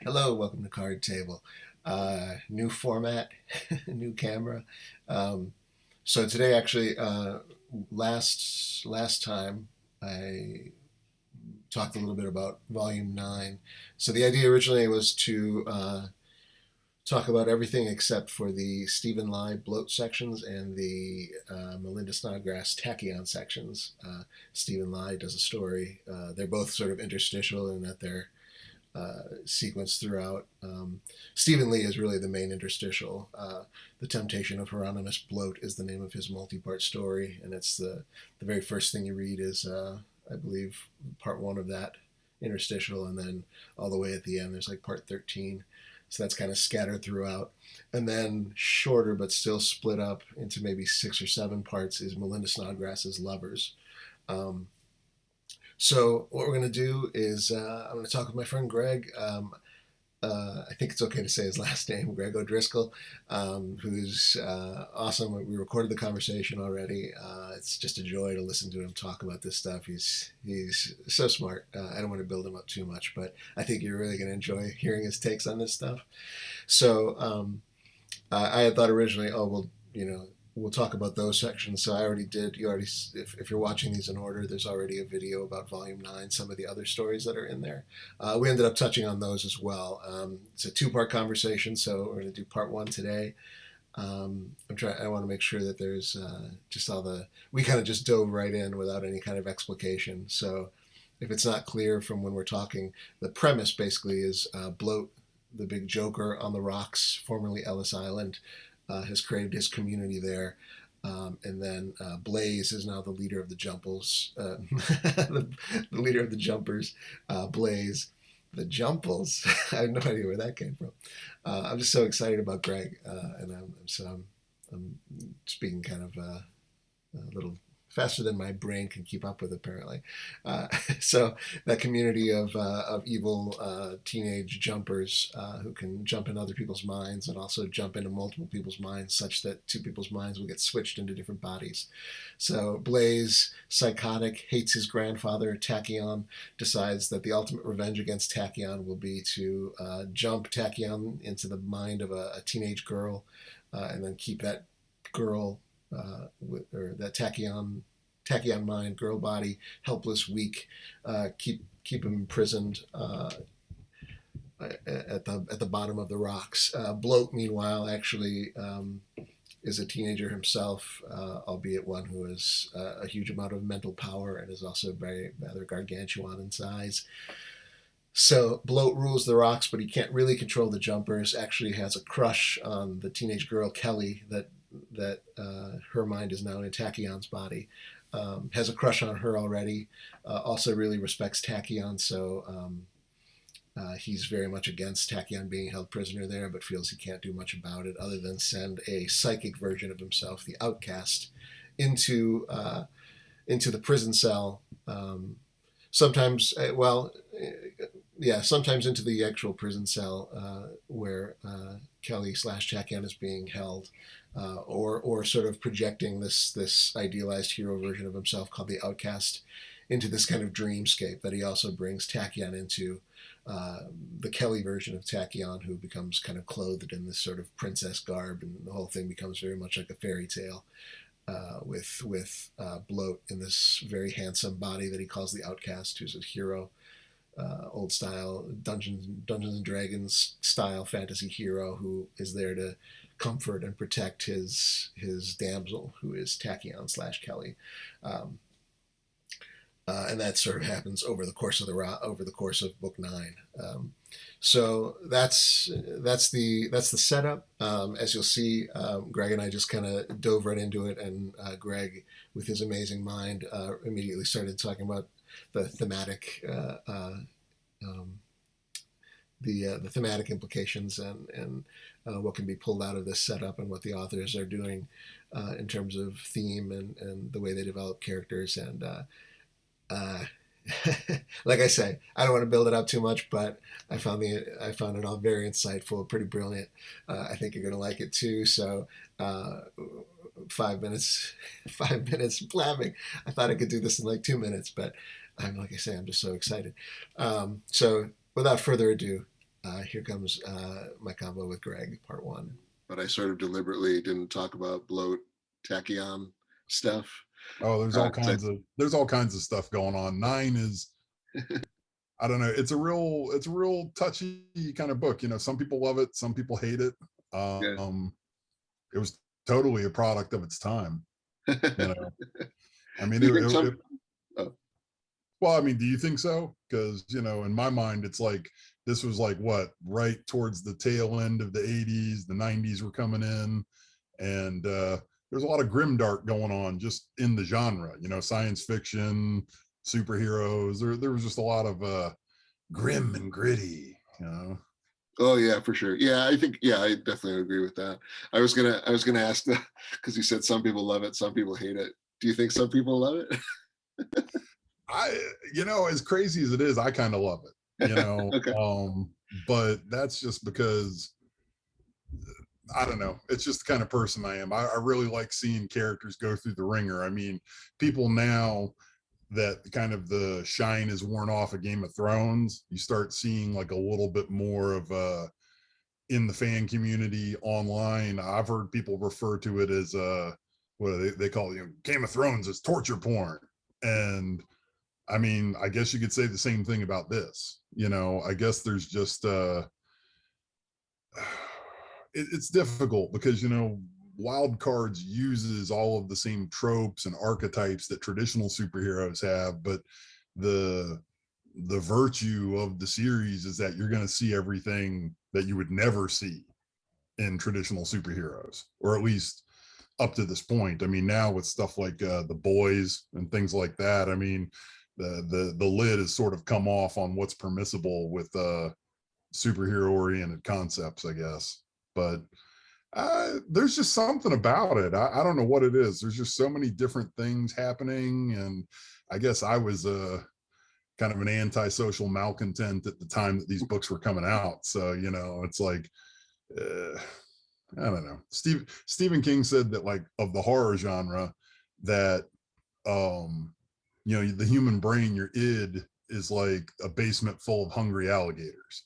Hello, welcome to Card Table. New format, new camera. Um, so today, actually, last time I talked a little bit about Volume 9. So the idea originally was to talk about everything except for the Stephen Lai bloat sections and the Melinda Snodgrass tachyon sections. Stephen Lai does a story. They're both sort of interstitial in that they're sequence throughout. Stephen Lee is really the main interstitial. The Temptation of Hieronymus Bloat is the name of his multi-part story, and it's the very first thing you read is, I believe, part one of that interstitial, and then all the way at the end there's like part 13. So that's kind of scattered throughout. And then shorter but still split up into maybe 6 or 7 parts is Melinda Snodgrass's Lovers. Um, so what we're going to do is I'm going to talk with my friend Greg. I think it's okay to say his last name, Greg O'Driscoll, who's awesome. We recorded the conversation already. It's just a joy to listen to him talk about this stuff. He's so smart. I don't want to build him up too much, but I think you're really going to enjoy hearing his takes on this stuff. So I had thought originally, oh well, we'll talk about those sections. So I already did. You already, if you're watching these in order, there's already a video about Volume 9, some of the other stories that are in there. We ended up touching on those as well. It's a two-part conversation, so we're going to do part one today. I want to make sure that there's just all the. We kind of just dove right in without any kind of explication. So if it's not clear from when we're talking, the premise basically is Bloat, the big joker on the rocks, formerly Ellis Island, has created his community there. And then Blaze is now the leader of the Jumples, the leader of the Jumpers. Blaze, the Jumples. I have no idea where that came from. I'm just so excited about Greg, and I'm speaking kind of a little faster than my brain can keep up with, apparently. So that community of evil teenage jumpers who can jump in other people's minds and also jump into multiple people's minds, such that two people's minds will get switched into different bodies. So Blaze, psychotic, hates his grandfather. Tachyon decides that the ultimate revenge against Tachyon will be to jump Tachyon into the mind of a teenage girl, and then keep that girl or that tachyon mind, girl body, helpless, weak, keep him imprisoned at the bottom of the rocks. Bloat, meanwhile, actually is a teenager himself, albeit one who has a huge amount of mental power and is also very rather gargantuan in size. So Bloat rules the rocks, but he can't really control the jumpers. Actually, has a crush on the teenage girl Kelly that her mind is now in Tachyon's body. Has a crush on her already. Also, really respects Tachyon, so he's very much against Tachyon being held prisoner there, but feels he can't do much about it other than send a psychic version of himself, the Outcast, into into the prison cell. Sometimes, sometimes into the actual prison cell where Kelly slash Tachyon is being held, or sort of projecting this idealized hero version of himself called the Outcast into this kind of dreamscape that he also brings Tachyon into. The Kelly version of Tachyon, who becomes kind of clothed in this sort of princess garb, and the whole thing becomes very much like a fairy tale. With Bloat in this very handsome body that he calls the Outcast, who's a hero, old style Dungeons and Dragons style fantasy hero who is there to comfort and protect his damsel, who is Tachyon slash Kelly. And that sort of happens over the course of book 9. So that's the setup. As you'll see, Greg and I just kind of dove right into it, and Greg, with his amazing mind, immediately started talking about the thematic um, the thematic implications and what can be pulled out of this setup and what the authors are doing in terms of theme and the way they develop characters and. Uh, like I say, I don't want to build it up too much, but I found it all very insightful, pretty brilliant. I think you're going to like it too. So, uh, 5 minutes, 5 minutes blabbing. I thought I could do this in like 2 minutes, but like I say, I'm just so excited. So without further ado, here comes my combo with Greg, part one. But I sort of deliberately didn't talk about bloat tachyon stuff. Oh, I, there's all kinds of stuff going on. Nine is, I don't know, it's a real touchy kind of book. You know, some people love it, some people hate it. yeah. It was totally a product of its time. You know, I mean, Do you think some? Oh, well, I mean, do you think so? Because, you know, in my mind, it's like this was like what, right towards the tail end of the 80s, the 90s were coming in, and there's a lot of grimdark going on just in the genre, you know, science fiction, superheroes. There was just a lot of grim and gritty, you know. oh yeah, for sure. Yeah, I think yeah, I definitely agree with that. I was gonna ask that because you said some people love it, some people hate it. Do you think some people love You know, as crazy as it is, I kind of love it, you it? know. Okay. But that's just because I don't know. It's just the kind of person I am. I really like seeing characters go through the ringer. I mean, people now that kind of the shine is worn off of Game of Thrones, you start seeing like a little bit more of in the fan community online. I've heard people refer to it as what they call it, you know, Game of Thrones is torture porn. And I mean, I guess you could say the same thing about this. You know, I guess there's just it's difficult because, you know, wild cards uses all of the same tropes and archetypes that traditional superheroes have, but the the virtue of the series is that you're going to see everything that you would never see in traditional superheroes, or at least up to this point. I mean, now with stuff like the boys and things like that, I mean, the lid has sort of come off on what's permissible with superhero oriented concepts, I guess. But there's just something about it. I don't know what it is. There's just so many different things happening, and I guess I was kind of an antisocial malcontent at the time that these books were coming out. So, you know, it's like uh, I don't know. Stephen King said that, like, of the horror genre, that um you know, the human brain, your id, is like a basement full of hungry alligators.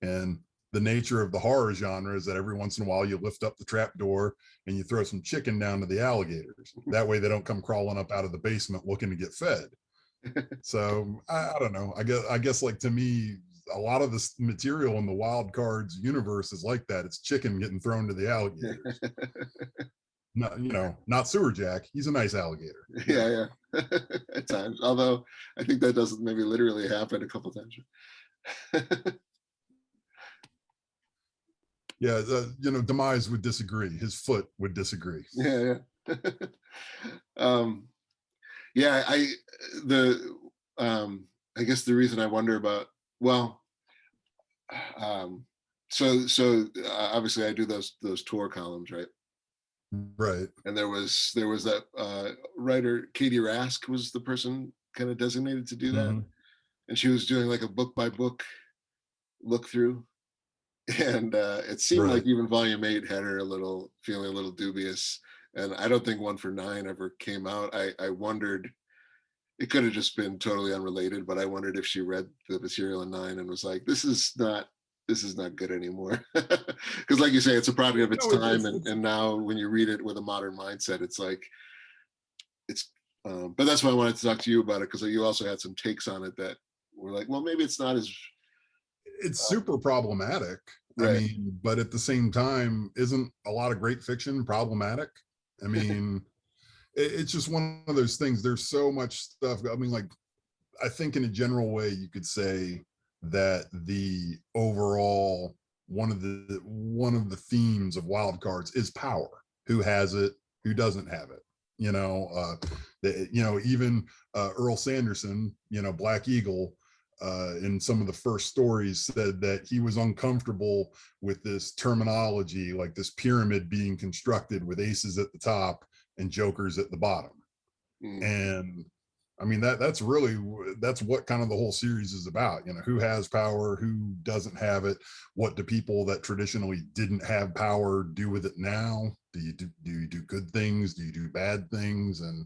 And the nature of the horror genre is that every once in a while you lift up the trap door and you throw some chicken down to the alligators. That way they don't come crawling up out of the basement looking to get fed. So I don't know. I guess like, to me, a lot of this material in the wild cards universe is like that. It's chicken getting thrown to the alligators. Not, you know, not sewer Jack. He's a nice alligator. Yeah, yeah. At times, although I think that doesn't maybe literally happen a couple times. Yeah, you know, Demise would disagree. His foot would disagree. Yeah, yeah. um, yeah, the I guess the reason I wonder about, well, um, obviously I do those tour columns, right? Right. And there was that writer Katie Rask was the person kind of designated to do that, Mm-hmm. and she was doing like a book by book look through, and it seemed like Right. even volume 8 had her a little feeling a little dubious, and I don't think one for 9 ever came out. I wondered, it could have just been totally unrelated, but I wondered if she read the material in 9 and was like, this is not good anymore. Because like you say, it's a product of its No, time, and now when you read it with a modern mindset, it's like it's but that's why I wanted to talk to you about it, because you also had some takes on it that were like, well, maybe it's not as it's super problematic. I right. mean, but at the same time, isn't a lot of great fiction problematic? I mean, it's just one of those things. There's so much stuff. I mean, like, I think in a general way, you could say that the overall one of the themes of wild cards is power. Who has it? Who doesn't have it? You know, you know, even Earl Sanderson, you know, Black Eagle, in some of the first stories, said that he was uncomfortable with this terminology, like this pyramid being constructed with aces at the top and jokers at the bottom. Mm. And I mean, that's really, that's what kind of the whole series is about. You know, who has power, who doesn't have it, what do people that traditionally didn't have power do with it now? Do you do good things? Do you do bad things? And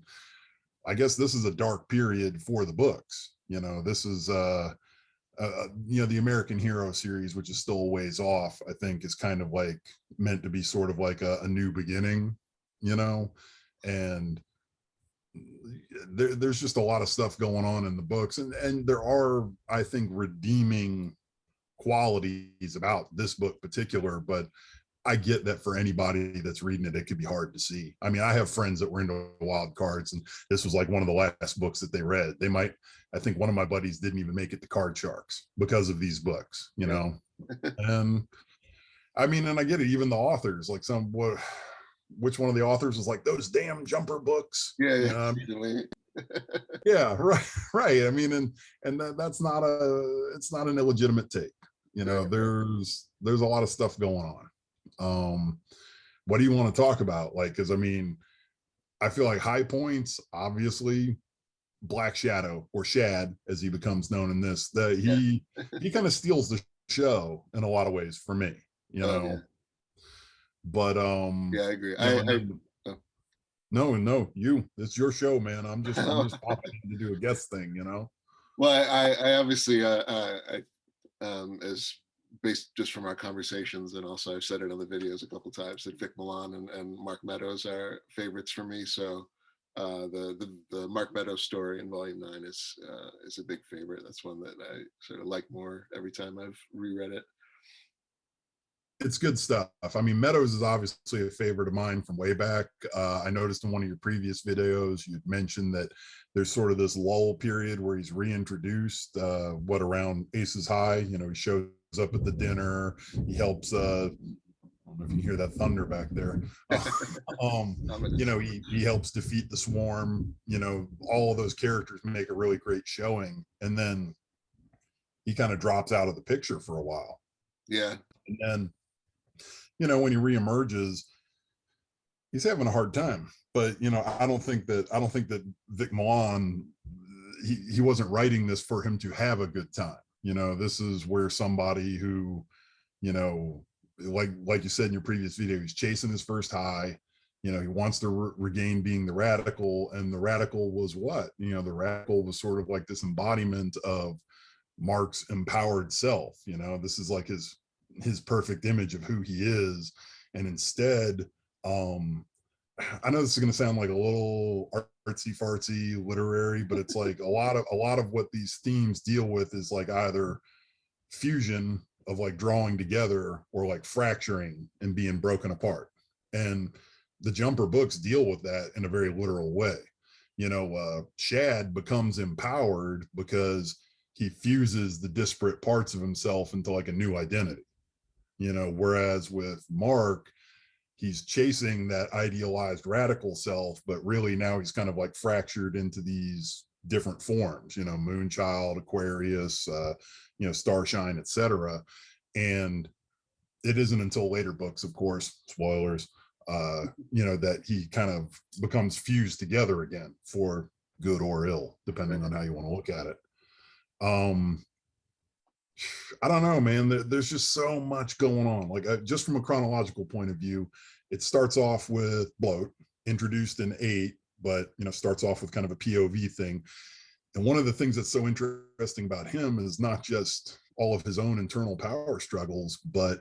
I guess this is a dark period for the books. You know, this is the American Hero series, which is still a ways off, I think is kind of like meant to be sort of like a new beginning, and there's just a lot of stuff going on in the books, and there are, I think, redeeming qualities about this book particular, but I get that for anybody that's reading it, it could be hard to see. I mean, I have friends that were into wild cards, and this was like one of the last books that they read. I think one of my buddies didn't even make it to Card Sharks because of these books, and I mean, and I get it, even the authors, like which one of the authors was like, those damn jumper books. Yeah. Yeah, right. I mean, and that's not it's not an illegitimate take. There's a lot of stuff going on. What do you want to talk about? Like, because I mean, I feel like high points, obviously, Black Shadow, or Shad as he becomes known in this, that he kind of steals the show in a lot of ways for me, but yeah, I agree. No, it's your show, man. I'm just popping in to do a guest thing, Well, I obviously as based just from our conversations, and also I've said it on the videos a couple times, that Vic Milan and Mark Meadows are favorites for me. So the Mark Meadows story in Volume 9 is a big favorite. That's one that I sort of like more every time I've reread it. It's good stuff. I mean, Meadows is obviously a favorite of mine from way back. I noticed in one of your previous videos, you'd mentioned that there's sort of this lull period where he's reintroduced, around Aces High. He shows up at the dinner. He helps, I don't know if you hear that thunder back there. He helps defeat the Swarm. All of those characters make a really great showing. And then he kind of drops out of the picture for a while. Yeah. And then, when he reemerges, he's having a hard time. But I don't think that Vic Milan, he wasn't writing this for him to have a good time. This is where somebody who, like you said in your previous video, he's chasing his first high. He wants to regain being the Radical, and the Radical was what? The Radical was sort of like this embodiment of Mark's empowered self. This is like his perfect image of who he is. And instead, I know this is going to sound like a little artsy fartsy literary, but it's like a lot of what these themes deal with is like either fusion of like drawing together, or like fracturing and being broken apart. And the Jumper books deal with that in a very literal way. Shad becomes empowered because he fuses the disparate parts of himself into like a new identity. Whereas with Mark, he's chasing that idealized radical self, but really now he's kind of like fractured into these different forms, Moonchild, Aquarius, Starshine, etc. And it isn't until later books, of course, spoilers, that he kind of becomes fused together again, for good or ill, depending on how you want to look at it. I don't know, man. There's just so much going on. Like, just from a chronological point of view, it starts off with Bloat, introduced in 8, but starts off with kind of a POV thing. And one of the things that's so interesting about him is not just all of his own internal power struggles, but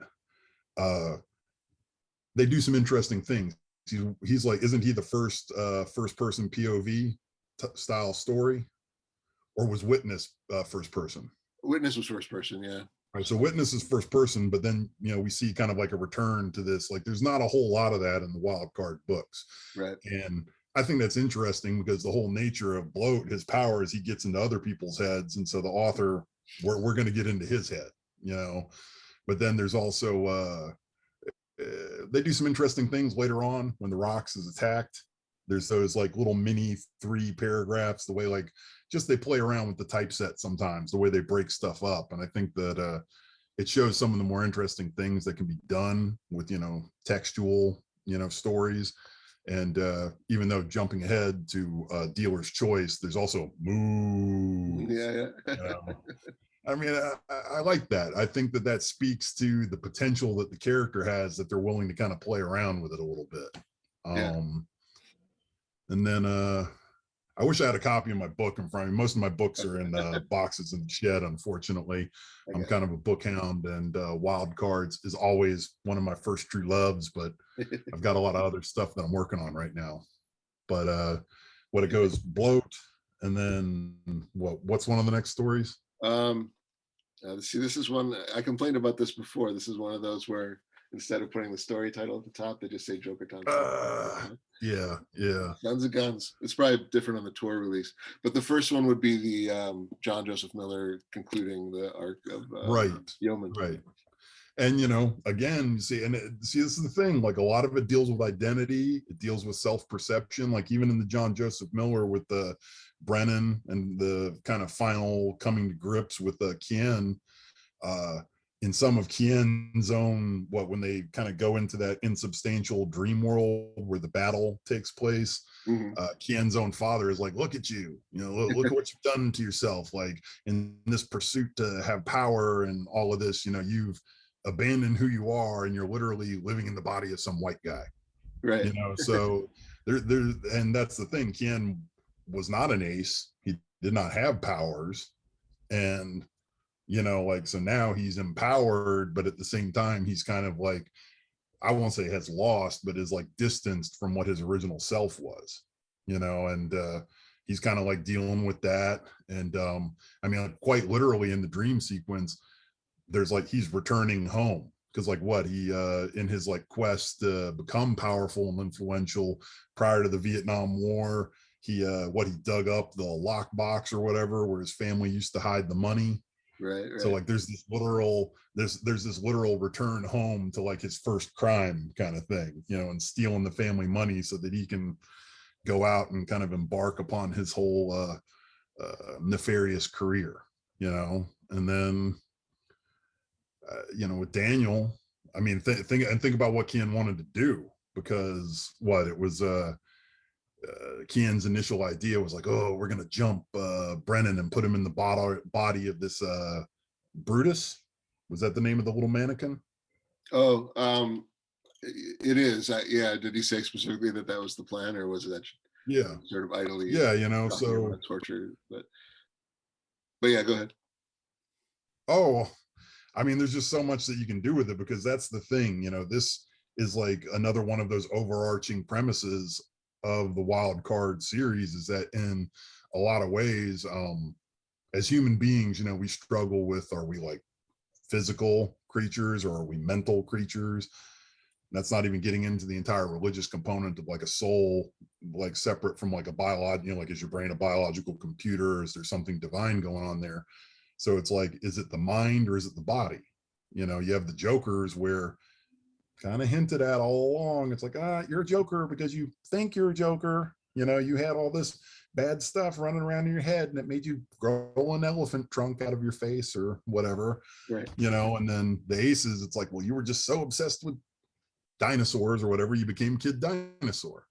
they do some interesting things. He's like, isn't he the first person POV style story, or was Witness first person? Witness was first person, yeah. Right, so Witness is first person, but then we see kind of like a return to this. Like, there's not a whole lot of that in the wild card books, right? And I think that's interesting because the whole nature of Bloat, his power is he gets into other people's heads, and so the author, we're going to get into his head, But then there's also they do some interesting things later on when the Rocks is attacked. There's those like little mini 3 paragraphs, the way like just they play around with the typeset sometimes, the way they break stuff up. And I think that it shows some of the more interesting things that can be done with, textual, stories. And even though jumping ahead to Dealer's Choice, there's also moo. Yeah. I mean, I like that. I think that speaks to the potential that the character has, that they're willing to kind of play around with it a little bit. And then I wish I had a copy of my book in front of me. Most of my books are in boxes in the shed, unfortunately. I'm kind of a book hound, and Wild Cards is always one of my first true loves, but I've got a lot of other stuff that I'm working on right now. But what it goes bloat, and then what's one of the next stories? See, this is one I complained about this before. This is one of those where instead of putting the story title at the top, they just say Joker Tons. Yeah. Tons of guns. It's probably different on the tour release, but the first one would be the John Joseph Miller concluding the arc of Yeoman. Right. And again, see this is the thing, like a lot of it deals with identity, it deals with self-perception, like even in the John Joseph Miller with the Brennan and the kind of final coming to grips with Kien, in some of Kien's own, when they kind of go into that insubstantial dream world where the battle takes place, Kien's own father is like, look at you, look at what you've done to yourself, like in this pursuit to have power and all of this, you've abandon who you are and you're literally living in the body of some white guy, right? So there and that's the thing, Kien was not an ace, he did not have powers, and so now he's empowered, but at the same time he's kind of like, I won't say has lost, but is like distanced from what his original self was, and he's kind of like dealing with that. And I mean, like, quite literally in the dream sequence, there's like he's returning home because like he in his like quest to become powerful and influential prior to the Vietnam War, he dug up the lockbox or whatever where his family used to hide the money. Right. So like there's this literal return home to like his first crime kind of thing, and stealing the family money so that he can go out and kind of embark upon his whole nefarious career, and then with Daniel, I mean, think about what Kien wanted to do, because it was Kien's initial idea was like, oh, we're gonna jump Brennan and put him in the body of this Brutus. Was that the name of the little mannequin? Oh, it is. Yeah. Did he say specifically that was the plan, or was it that sort of idly? Yeah, so torture, but yeah, go ahead. Oh, I mean, there's just so much that you can do with it, because that's the thing, this is like another one of those overarching premises of the Wild Card series, is that in a lot of ways, as human beings, we struggle with, are we like physical creatures or are we mental creatures? That's not even getting into the entire religious component of like a soul, like separate from like a biological, like is your brain a biological computer? Is there something divine going on there? So it's like, is it the mind or is it the body? You have the Jokers where kind of hinted at all along. It's like, you're a Joker because you think you're a Joker. You had all this bad stuff running around in your head and it made you grow an elephant trunk out of your face or whatever. Right. And then the Aces, it's like, well, you were just so obsessed with dinosaurs or whatever, you became Kid Dinosaur.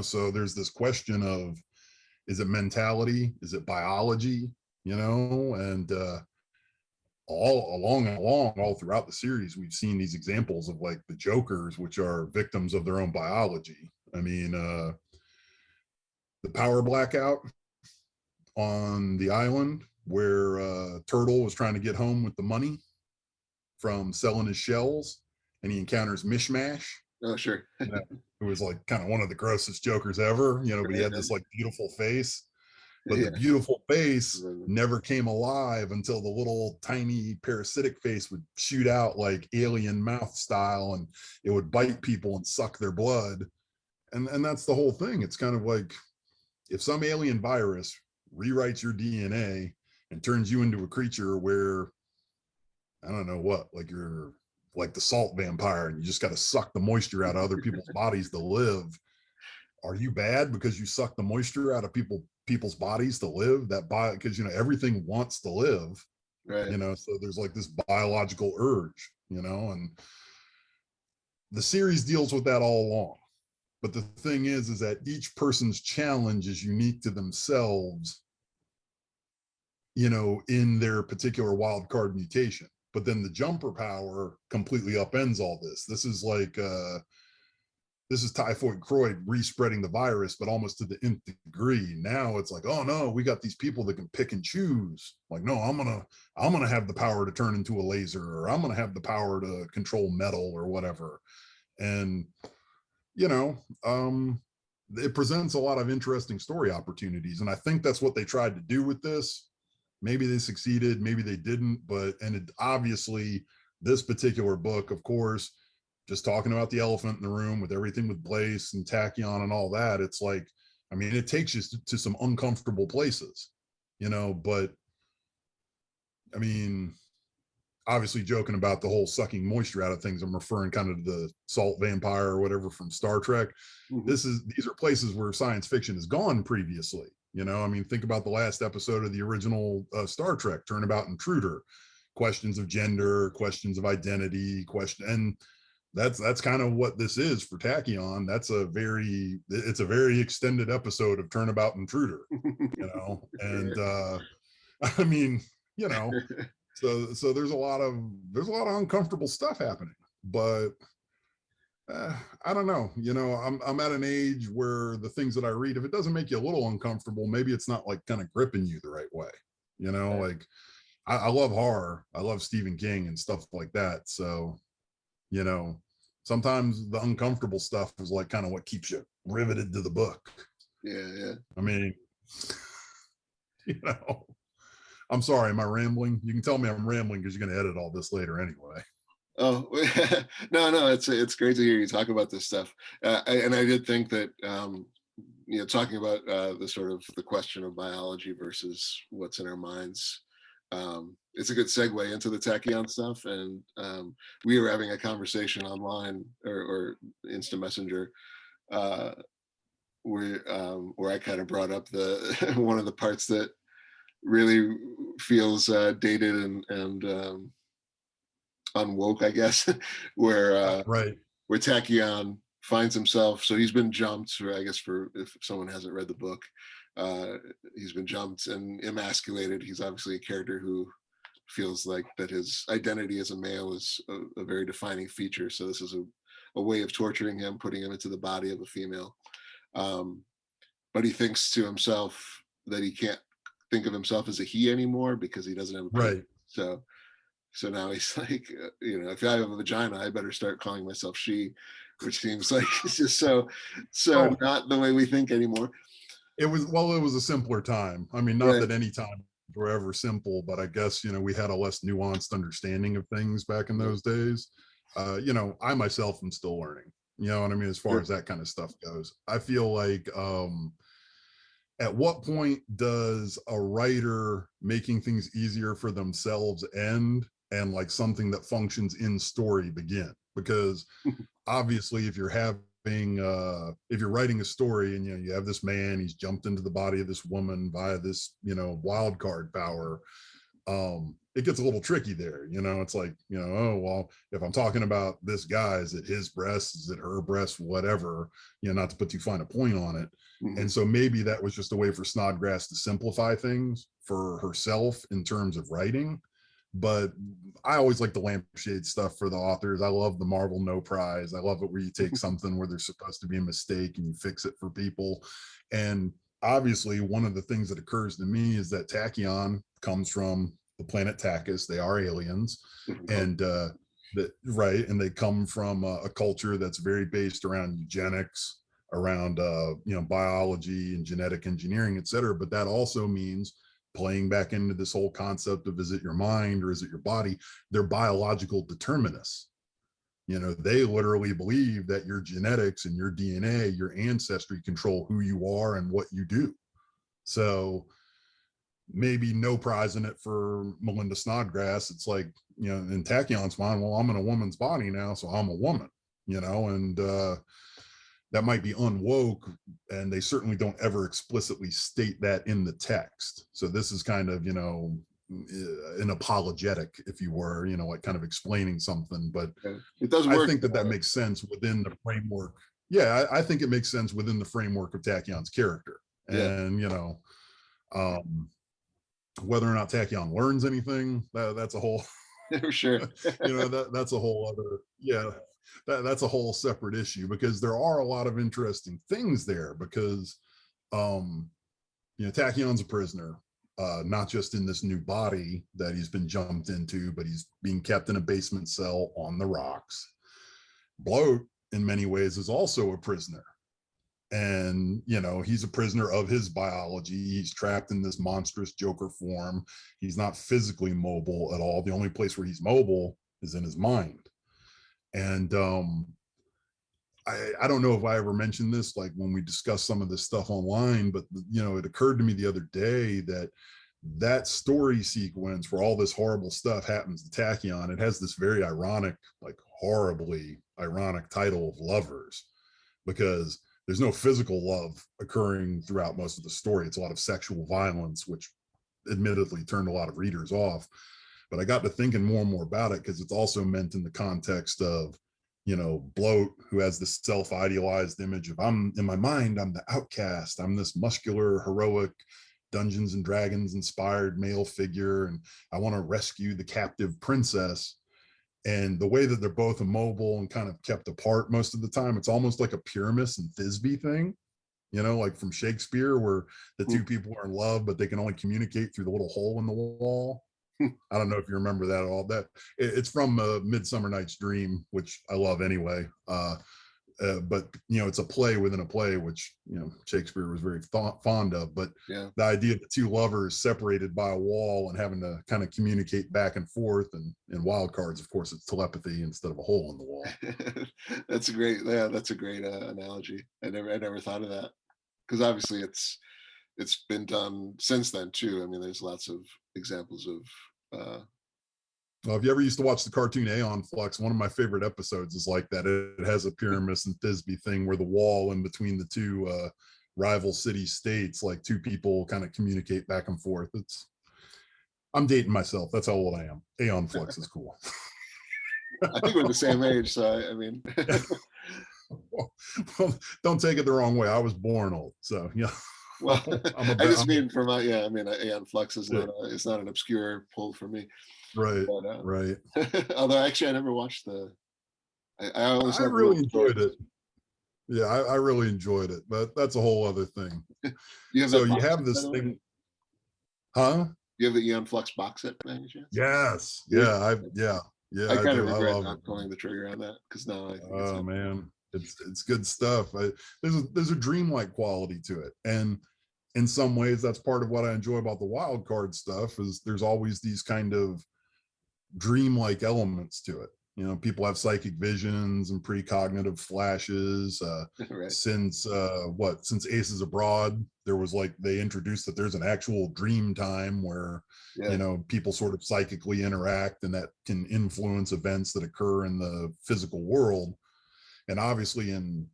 So there's this question of, is it mentality? Is it biology? And all throughout the series, we've seen these examples of like the Jokers, which are victims of their own biology. I mean, the power blackout on the island where Turtle was trying to get home with the money from selling his shells, and he encounters Mishmash. Oh, sure. Who was like kind of one of the grossest Jokers ever, but he had this like beautiful face. But the beautiful face never came alive until the little tiny parasitic face would shoot out like alien mouth style, and it would bite people and suck their blood. And that's the whole thing. It's kind of like if some alien virus rewrites your DNA and turns you into a creature where, I don't know what, like you're like the salt vampire and you just got to suck the moisture out of other people's bodies to live. Are you bad because you suck the moisture out of people's bodies to live? Because everything wants to live, right? So there's like this biological urge, and the series deals with that all along. But the thing is that each person's challenge is unique to themselves, in their particular wild card mutation. But then the jumper power completely upends all this. This is like this is typhoid croid respreading the virus, but almost to the nth degree. Now it's like, oh no, we got these people that can pick and choose. Like, no, I'm gonna have the power to turn into a laser, or I'm gonna have the power to control metal or whatever. And you know, it presents a lot of interesting story opportunities. And I think that's what they tried to do with this. Maybe they succeeded, maybe they didn't, but and it obviously this particular book, of course, just talking about the elephant in the room with everything with Blaze and Tachyon and all that, it's like, I mean, it takes you to some uncomfortable places, you know, but I mean, obviously joking about the whole sucking moisture out of things, I'm referring kind of to the salt vampire or whatever from Star Trek. Mhm. These are places where science fiction has gone previously. You know, I mean, think about the last episode of the original Star Trek, Turnabout Intruder, questions of gender, questions of identity, and that's kind of what this is for Tachyon. It's a very extended episode of Turnabout Intruder, you know, and I mean, you know, so there's a lot of uncomfortable stuff happening, but I don't know, you know, I'm at an age where the things that I read, if it doesn't make you a little uncomfortable, maybe it's not like kind of gripping you the right way, you know. Like I love horror, I love Stephen King and stuff like that, so you know, sometimes the uncomfortable stuff is like kind of what keeps you riveted to the book. Yeah. I mean, you know, I'm sorry, am I rambling? You can tell me I'm rambling because you're going to edit all this later anyway. Oh no, it's great to hear you talk about this stuff. And I did think that you know, talking about the sort of the question of biology versus what's in our minds, it's a good segue into the Tachyon stuff. And we were having a conversation online or Instant Messenger where I kind of brought up the one of the parts that really feels dated and unwoke, I guess, where Right. where Tachyon finds himself. So he's been jumped, or I guess for if someone hasn't read the book, he's been jumped and emasculated. He's obviously a character who feels like that his identity as a male is a very defining feature. So this is a way of torturing him, putting him into the body of a female. But he thinks to himself that he can't think of himself as a he anymore because he doesn't have a penis. Right. So now he's like, you know, if I have a vagina, I better start calling myself she, which seems like it's just so not the way we think anymore. It was a simpler time. I mean, not Right. that any time were ever simple, but I guess, you know, we had a less nuanced understanding of things back in those days. You know, I myself am still learning, you know what I mean, as far as that kind of stuff goes. I feel like at what point does a writer making things easier for themselves end and like something that functions in story begin? Because obviously if you're writing a story and, you know, you have this man, he's jumped into the body of this woman via this, you know, wild card power, it gets a little tricky there. You know, it's like, you know, oh well, if I'm talking about this guy, is it his breast, is it her breast, whatever, you know, not to put too fine a point on it. Mhm. And so maybe that was just a way for Snodgrass to simplify things for herself in terms of writing. But I always like the lampshade stuff for the authors. I love the Marvel No Prize. I love it where you take something where there's supposed to be a mistake and you fix it for people. And obviously, one of the things that occurs to me is that Tachyon comes from the planet Tachys. They are aliens, and right, and they come from a culture that's very based around eugenics, around you know, biology and genetic engineering, et cetera. But that also means playing back into this whole concept of, is it your mind or is it your body? They're biological determinists. You know, they literally believe that your genetics and your DNA, your ancestry control who you are and what you do. So maybe no prize in it for Melinda Snodgrass. It's like, you know, in Tachyon's mind, well, I'm in a woman's body now, so I'm a woman, you know, and that might be unwoke, and they certainly don't ever explicitly state that in the text. So this is kind of, you know, an apologetic, if you were, you know, like kind of explaining something. But it does work. I think that makes sense within the framework. Yeah, I think it makes sense within the framework of Tachyon's character. And, you know, whether or not Tachyon learns anything, that's a whole For sure. You know, that's a whole other, yeah. that's a whole separate issue, because there are a lot of interesting things there, because Tachyon's a prisoner, not just in this new body that he's been jumped into, but he's being kept in a basement cell on the rocks. Bloat, in many ways, is also a prisoner. And, he's a prisoner of his biology. He's trapped in this monstrous Joker form. He's not physically mobile at all. The only place where he's mobile is in his mind. And I don't know if I ever mentioned this, like when we discussed some of this stuff online, but it occurred to me the other day that story sequence where all this horrible stuff happens to Tachyon, it has this very ironic, like horribly ironic title of Lovers, because there's no physical love occurring throughout most of the story. It's a lot of sexual violence, which admittedly turned a lot of readers off. But I got to thinking more and more about it, because it's also meant in the context of Bloat, who has this self-idealized image of, in my mind, I'm the outcast. I'm this muscular, heroic, Dungeons and Dragons inspired male figure, and I want to rescue the captive princess. And the way that they're both immobile and kind of kept apart most of the time, it's almost like a Pyramus and Thisbe thing, like from Shakespeare, where the two people are in love, but they can only communicate through the little hole in the wall. I don't know if you remember that at all. That it's from Midsummer Night's Dream, which I love anyway. But it's a play within a play, which Shakespeare was very fond of. But yeah, the idea of the two lovers separated by a wall and having to kind of communicate back and forth, and in Wild Cards, of course, it's telepathy instead of a hole in the wall. That's a great analogy. I never thought of that, because obviously it's been done since then too. I mean, there's lots of examples of well, if you ever used to watch the cartoon Aeon Flux, one of my favorite episodes is like that. It has a Pyramus and Thisbe thing where the wall in between the two rival city states, like two people kind of communicate back and forth. I'm dating myself. That's how old I am. Aeon Flux is cool. I think we're the same age, so I mean. Well, don't take it the wrong way. I was born old, so yeah. Well, I just mean for my I mean, Aeon Flux is it's not an obscure pull for me. Right, But, right. Although actually, I never watched I really enjoyed it. Yeah, I really enjoyed it, but that's a whole other thing. You have this thing, huh? You have the Aeon Flux box set, by any chance? Yes, yeah, I kind of regret not pulling the trigger on that, because now I think oh man, it's good stuff. There's a dreamlike quality to it, and in some ways that's part of what I enjoy about the Wild Card stuff, is there's always these kind of dreamlike elements to it. People have psychic visions and precognitive flashes. right. Since Aces Abroad, there was they introduced that there's an actual dream time where people sort of psychically interact, and that can influence events that occur in the physical world. And obviously in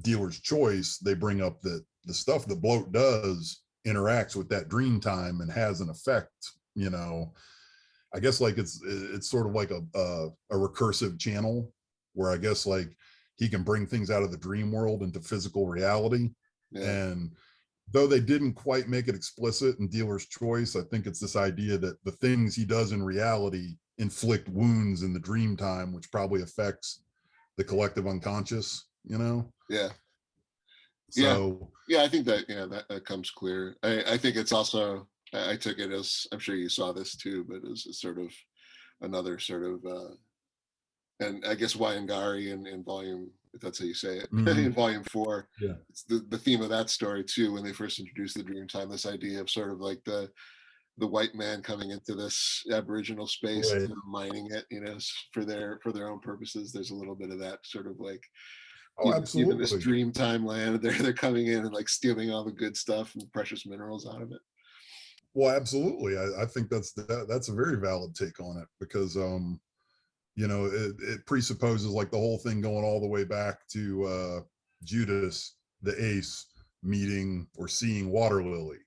Dealer's Choice, they bring up that the stuff that Bloat does interacts with that dream time and has an effect. I guess it's sort of like a recursive channel, where I guess he can bring things out of the dream world into physical reality. Yeah. And though they didn't quite make it explicit in Dealer's Choice, I think it's this idea that the things he does in reality inflict wounds in the dream time, which probably affects the collective unconscious. Yeah. So yeah, I think that that comes clear. I think it's also, I took it as, I'm sure you saw this too, but as a sort of another sort of and I guess Wayangari in volume, if that's how you say it, in volume 4, yeah, it's the theme of that story too, when they first introduced the dream time, this idea of sort of like the white man coming into this Aboriginal space, right, and mining it, for their own purposes. There's a little bit of that sort of like, absolutely, even this dream time land, they're coming in and stealing all the good stuff and precious minerals out of it. Well, absolutely. I think that's a very valid take on it, because it presupposes the whole thing going all the way back to Judas the Ace meeting or seeing Water Lily,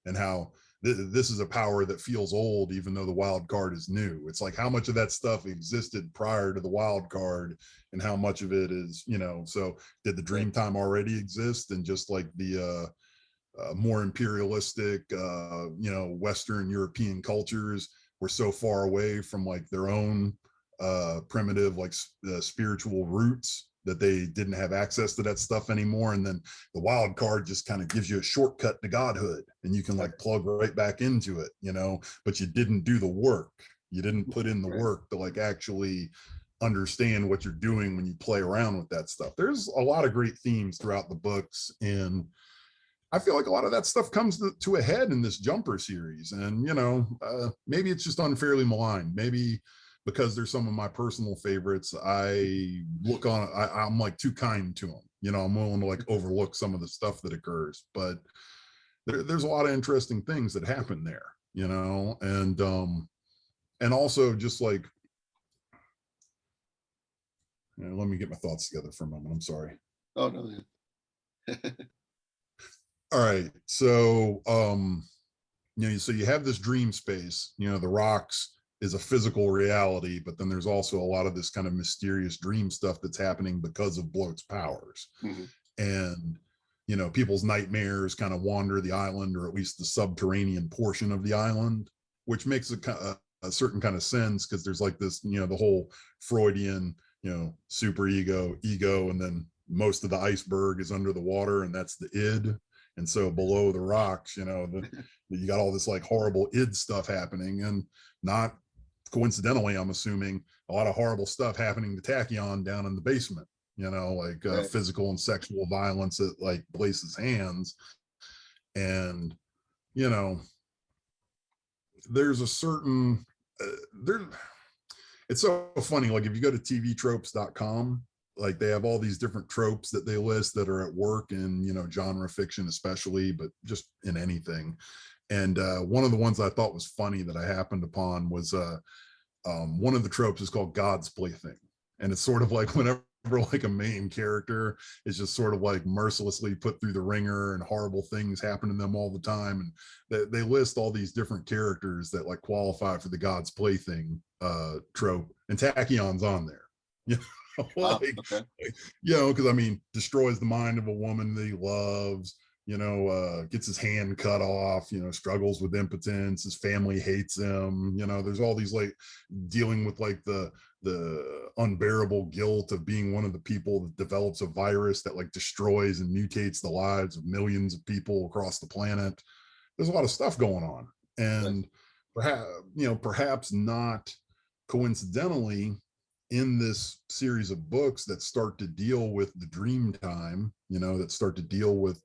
and how this is a power that feels old even though the Wild Card is new. It's like, how much of that stuff existed prior to the Wild Card, and how much of it is, so did the dream time already exist, and just the more imperialistic Western European cultures were so far away from their own primitive, like spiritual roots, that they didn't have access to that stuff anymore. And then the wild card just kind of gives you a shortcut to godhood, and you can like plug right back into it, you know, but you didn't do the work. You didn't put in the work to like actually understand what you're doing when you play around with that stuff. There's a lot of great themes throughout the books, and I feel like a lot of that stuff comes to a head in this Jumper series. And, you know, maybe it's just unfairly maligned. Maybe because they're some of my personal favorites, I look on, I'm like too kind to them. You know, I'm willing to like overlook some of the stuff that occurs, but there's a lot of interesting things that happen there, you know, and also just like, you know, let me get my thoughts together for a moment. I'm sorry. Oh, no. Yeah. All right. So, you know, so you have this dream space, you know, the rocks is a physical reality, but then there's also a lot of this kind of mysterious dream stuff that's happening because of Bloat's powers. Mm-hmm. And, you know, people's nightmares kind of wander the island, or at least the subterranean portion of the island, which makes a certain kind of sense, because there's like this, you know, the whole Freudian, you know, super ego, and then most of the iceberg is under the water, and that's the id. And so below the rocks, you know, you got all this like horrible id stuff happening, and not coincidentally, I'm assuming, a lot of horrible stuff happening to Tachyon down in the basement, you know, like physical and sexual violence at like Blaze's hands. And, you know, there's a certain, it's so funny. Like if you go to tvtropes.com, like they have all these different tropes that they list that are at work in, you know, genre fiction especially, but just in anything. And one of the ones I thought was funny that I happened upon was one of the tropes is called God's Plaything. And it's sort of like whenever like a main character is just sort of like mercilessly put through the ringer and horrible things happen to them all the time. And they list all these different characters that like qualify for the God's Plaything trope, and Tachyon's on there. You know, like, you know, because I mean, destroys the mind of a woman that he loves, you know, gets his hand cut off, you know, struggles with impotence, his family hates him, you know, there's all these like dealing with like the unbearable guilt of being one of the people that develops a virus that like destroys and mutates the lives of millions of people across the planet. There's a lot of stuff going on. And perhaps not coincidentally, in this series of books that start to deal with the dream time, you know, that start to deal with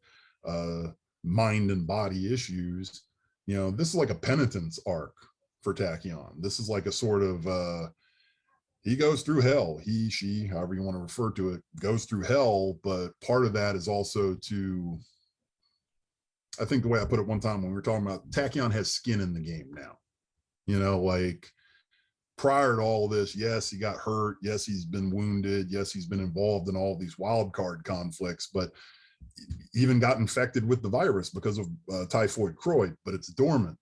mind and body issues, you know, this is like a penitence arc for Tachyon. This is like a sort of he goes through hell, he, she, however you want to refer to it, goes through hell, but part of that is also to, I think the way I put it one time when we were talking about, Tachyon has skin in the game now, you know, like prior to all this, yes, he got hurt, yes, he's been wounded, yes, he's been involved in all these wild card conflicts, but even got infected with the virus because of typhoid Croyd, but it's dormant.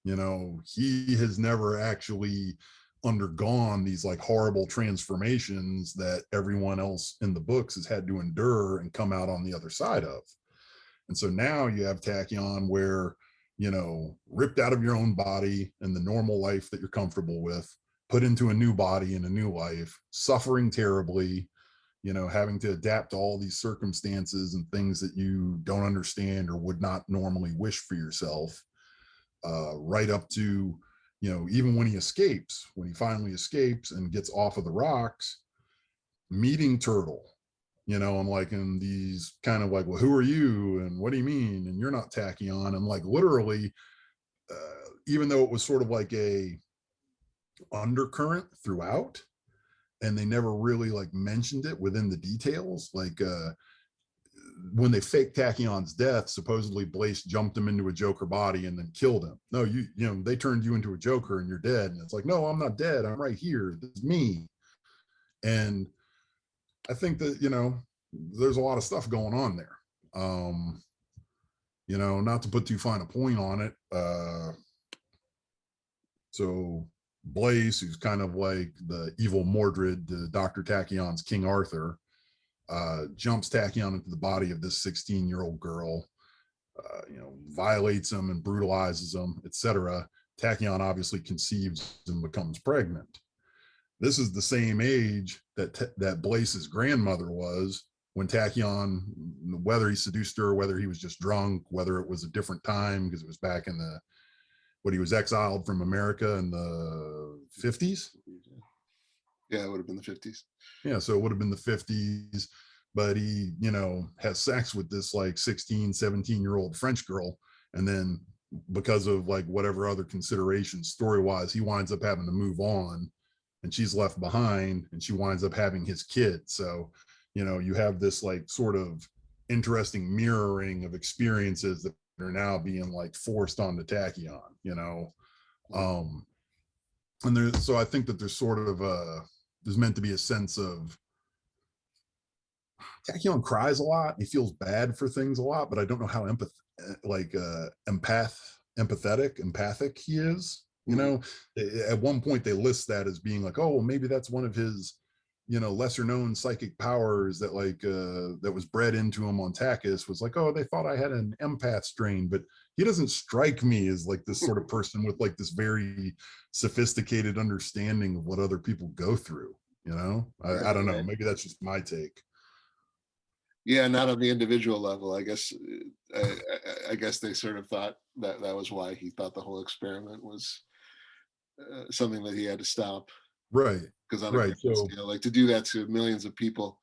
You know, he has never actually undergone these like horrible transformations that everyone else in the books has had to endure and come out on the other side of. And so now you have Tachyon where, you know, ripped out of your own body and the normal life that you're comfortable with, put into a new body and a new life, suffering terribly, you know, having to adapt to all these circumstances and things that you don't understand or would not normally wish for yourself, right up to, you know, even when he finally escapes and gets off of the rocks, meeting Turtle, you know, and like in these kind of like, well, who are you? And what do you mean? And you're not Tachyon. And like literally, even though it was sort of like a undercurrent throughout, and they never really like mentioned it within the details, like when they faked Tachyon's death, supposedly Blaze jumped him into a Joker body and then killed him. No, you know, they turned you into a Joker and you're dead. And it's like, no, I'm not dead. I'm right here. This is me. And I think that, you know, there's a lot of stuff going on there. You know, not to put too fine a point on it. So Blaze, who's kind of like the evil Mordred, Dr. Tachyon's King Arthur, jumps Tachyon into the body of this 16-year-old girl, you know, violates him and brutalizes him, etc. Tachyon obviously conceives and becomes pregnant. this is the same age that that Blaze's grandmother was when Tachyon, whether he seduced her, whether he was just drunk, whether it was a different time because it was back in the he was exiled from America in the 50s. Yeah, it would have been the 50s. Yeah, so it would have been the 50s, but he, has sex with this like 16, 17-year-old French girl, and then because of like whatever other considerations story-wise, he winds up having to move on, and she's left behind, and she winds up having his kid. So, you have this like sort of interesting mirroring of experiences that are now being like forced onto Tachyon, and so I think that there's sort of there's meant to be a sense of Tachyon cries a lot. He feels bad for things a lot, but I don't know how empathic he is. At one point they list that as being like, oh, well, maybe that's one of his, lesser known psychic powers that that was bred into him on Takis, was like, oh, they thought I had an empath strain, but he doesn't strike me as like this sort of person with like this very sophisticated understanding of what other people go through. I don't know. Maybe that's just my take. Yeah, not on the individual level. I guess I guess they sort of thought that was why he thought the whole experiment was something that he had to stop. Right. Because on a grand scale, like to do that to millions of people,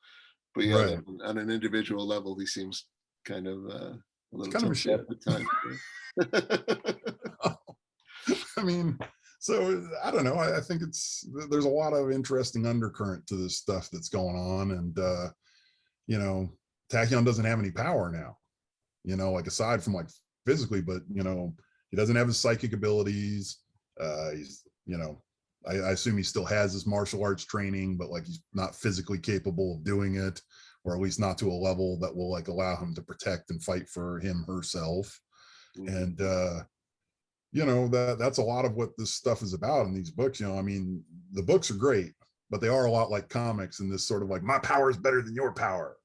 but yeah, right. on an individual level, he seems kind of a little kind of a shit at times. I mean, so I don't know. I think there's a lot of interesting undercurrent to this stuff that's going on, and Tachyon doesn't have any power now, like aside from like physically, but he doesn't have his psychic abilities. He's I assume he still has his martial arts training, but like he's not physically capable of doing it, or at least not to a level that will like allow him to protect and fight for him herself. And that's a lot of what this stuff is about in these books. I mean, the books are great, but they are a lot like comics in this sort of like, my power is better than your power.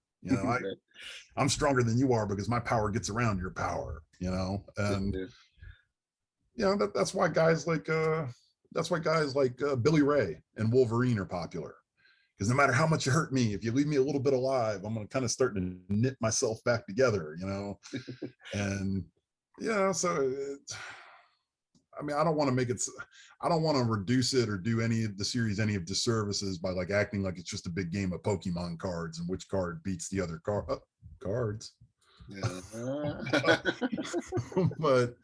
I'm stronger than you are because my power gets around your power, and that's why guys like Billy Ray and Wolverine are popular, because no matter how much you hurt me, if you leave me a little bit alive, I'm going to kind of start to knit myself back together, and so I mean, I don't want to reduce it or do any of the series any of disservices by like acting like it's just a big game of Pokemon cards and which card beats the other cards. Yeah. But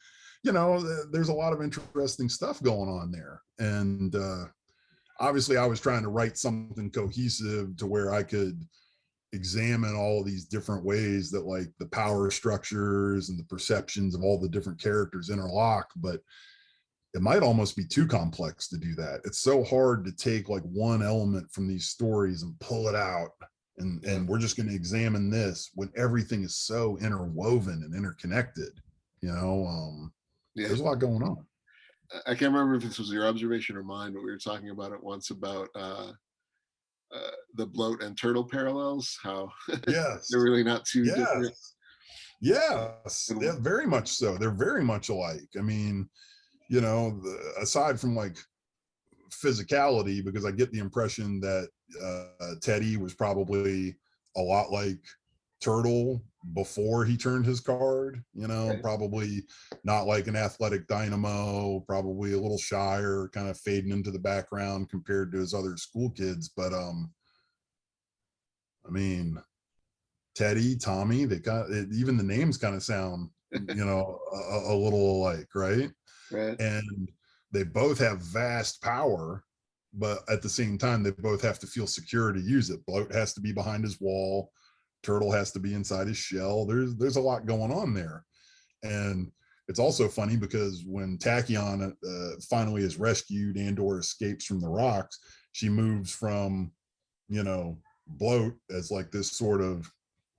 there's a lot of interesting stuff going on there, and obviously I was trying to write something cohesive to where I could examine all these different ways that like the power structures and the perceptions of all the different characters interlock, but it might almost be too complex to do that. It's so hard to take like one element from these stories and pull it out and we're just going to examine this when everything is so interwoven and interconnected. There's a lot going on. I can't remember if this was your observation or mine, but we were talking about it once about the bloat and turtle parallels, how yes they're really not too different. Yes, yeah, very much so. They're very much alike. I mean, aside from like physicality, because I get the impression that Teddy was probably a lot like Turtle before he turned his card, probably not like an athletic dynamo, probably a little shyer, kind of fading into the background compared to his other school kids. But I mean, Teddy, Tommy, they got even the names kind of sound, a little alike, right? Right. And they both have vast power, but at the same time, they both have to feel secure to use it. Bloat has to be behind his wall. Turtle has to be inside his shell. There's a lot going on there. And it's also funny because when Tachyon finally is rescued and or escapes from the rocks, she moves from, Bloat as like this sort of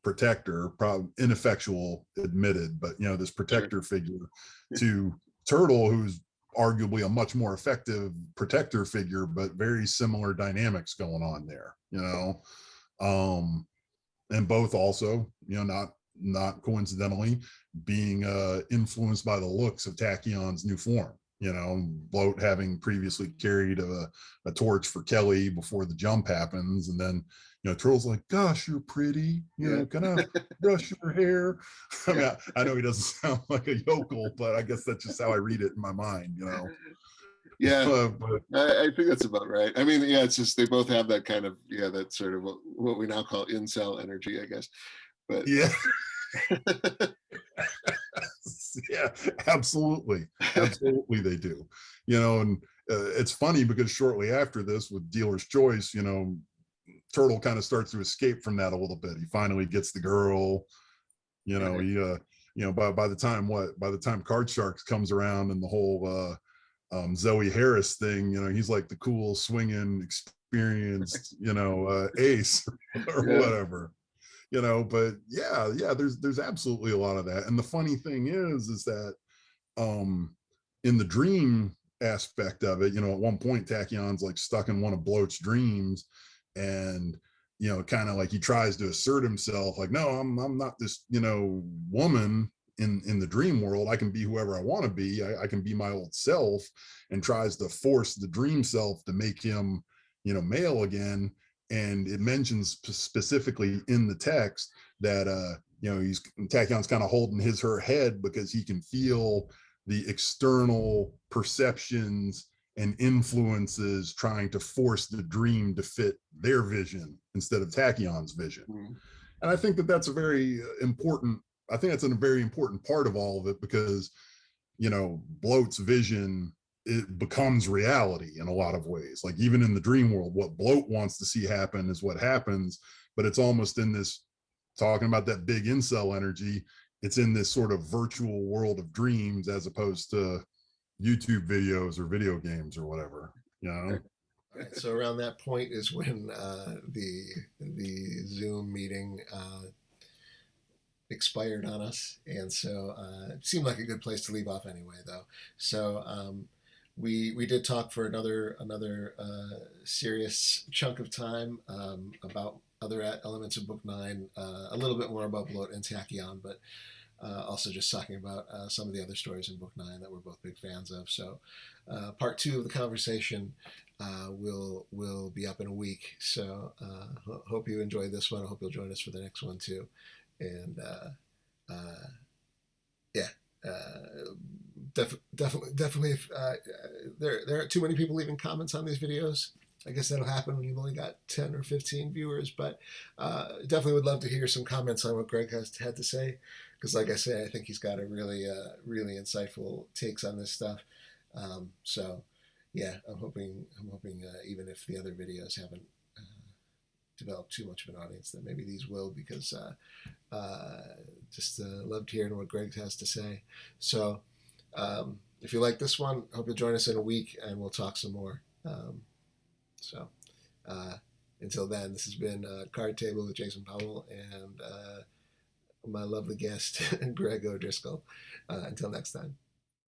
protector, probably ineffectual, admitted, but this protector figure, to Turtle, who's arguably a much more effective protector figure, but very similar dynamics going on there, and both also, not coincidentally, being influenced by the looks of Tachyon's new form, Bloat having previously carried a torch for Kelly before the jump happens, and then Turtle's like, "Gosh, you're pretty. Can I brush your hair?" I mean, I know he doesn't sound like a yokel, but I guess that's just how I read it in my mind. Yeah, But I think that's about right. I mean, yeah, it's just they both have that kind of that sort of what we now call incel energy, I guess. But yeah. Yeah, absolutely they do. And it's funny because shortly after this, with Dealer's Choice, Turtle kind of starts to escape from that a little bit. He finally gets the girl. By the time Card Sharks comes around and the whole Zoe Harris thing, he's like the cool swinging experienced ace or whatever. But yeah, there's absolutely a lot of that. And the funny thing is that in the dream aspect of it, at one point Tachyon's like stuck in one of Bloat's dreams, and kind of like he tries to assert himself, like, no, I'm not this woman in the dream world. I can be whoever I want to be. I can be my old self, and tries to force the dream self to make him male again. And it mentions specifically in the text that Tachyon's kind of holding her head because he can feel the external perceptions and influences trying to force the dream to fit their vision instead of Tachyon's vision. Mm-hmm. And I think that that's a very important, I think that's a very important part of all of it, because, Bloat's vision, it becomes reality in a lot of ways. Like even in the dream world, what Bloat wants to see happen is what happens, but it's almost in this, talking about that big incel energy, it's in this sort of virtual world of dreams as opposed to YouTube videos or video games or whatever. All right, so around that point is when the Zoom meeting expired on us, and so it seemed like a good place to leave off anyway, though. So we did talk for another serious chunk of time about other elements of Book 9, a little bit more about Bloat and Tachyon, but also just talking about some of the other stories in Book 9 that we're both big fans of. So part 2 of the conversation will be up in a week. So hope you enjoyed this one. I hope you'll join us for the next one too. And yeah, definitely. If there aren't too many people leaving comments on these videos, I guess that'll happen when you've only got 10 or 15 viewers. But definitely would love to hear some comments on what Greg had to say, because, like I say, I think he's got a really insightful takes on this stuff. So yeah, I'm hoping even if the other videos haven't developed too much of an audience, that maybe these will, because just loved hearing what Greg has to say. So if you like this one, hope you'll join us in a week and we'll talk some more. So until then, this has been Card Table with Jason Powell and my lovely guest, Greg O'Driscoll. Until next time.